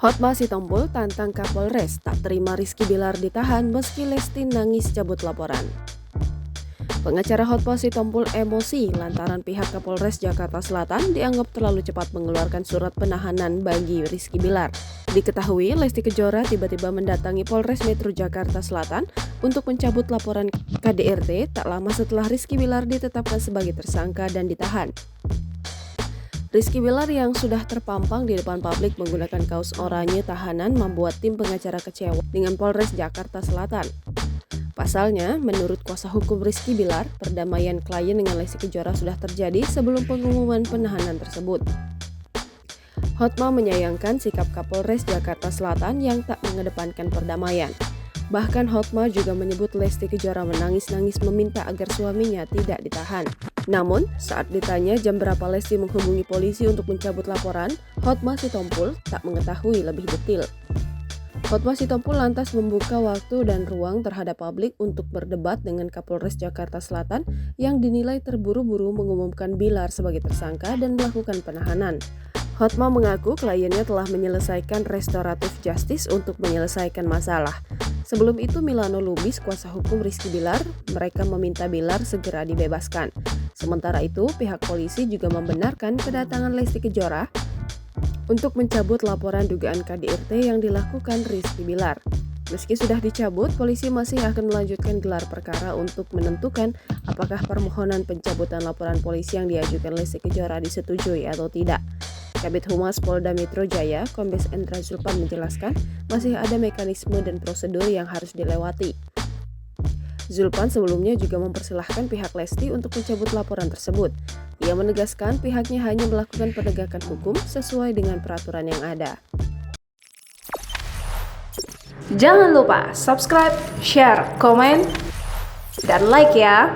Hotma Sitompul tantang Kapolres tak terima Rizky Bilar ditahan meski Lesti nangis cabut laporan. Pengacara Hotma Sitompul emosi lantaran pihak Kapolres Jakarta Selatan dianggap terlalu cepat mengeluarkan surat penahanan bagi Rizky Bilar. Diketahui Lesti Kejora tiba-tiba mendatangi Polres Metro Jakarta Selatan untuk mencabut laporan KDRT tak lama setelah Rizky Bilar ditetapkan sebagai tersangka dan ditahan. Rizky Bilar yang sudah terpampang di depan publik menggunakan kaos oranye tahanan membuat tim pengacara kecewa dengan Polres Jakarta Selatan. Pasalnya, menurut kuasa hukum Rizky Bilar, perdamaian klien dengan Lesti Kejora sudah terjadi sebelum pengumuman penahanan tersebut. Hotma menyayangkan sikap Kapolres Jakarta Selatan yang tak mengedepankan perdamaian. Bahkan Hotma juga menyebut Lesti Kejora menangis-nangis meminta agar suaminya tidak ditahan. Namun, saat ditanya jam berapa Lesti menghubungi polisi untuk mencabut laporan, Hotma Sitompul tak mengetahui lebih detail. Hotma Sitompul lantas membuka waktu dan ruang terhadap publik untuk berdebat dengan Kapolres Jakarta Selatan yang dinilai terburu-buru mengumumkan Bilar sebagai tersangka dan melakukan penahanan. Hotma mengaku kliennya telah menyelesaikan restoratif justice untuk menyelesaikan masalah. Sebelum itu Milano Lubis, kuasa hukum Rizky Bilar, mereka meminta Bilar segera dibebaskan. Sementara itu, pihak polisi juga membenarkan kedatangan Lesti Kejora untuk mencabut laporan dugaan KDRT yang dilakukan Rizky Bilar. Meski sudah dicabut, polisi masih akan melanjutkan gelar perkara untuk menentukan apakah permohonan pencabutan laporan polisi yang diajukan Lesti Kejora disetujui atau tidak. Kabid Humas Polda Metro Jaya, Kombes Endra Zulpan menjelaskan masih ada mekanisme dan prosedur yang harus dilewati. Zulpan sebelumnya juga mempersilahkan pihak Lesti untuk mencabut laporan tersebut. Ia menegaskan pihaknya hanya melakukan penegakan hukum sesuai dengan peraturan yang ada. Jangan lupa subscribe, share, komen, dan like ya!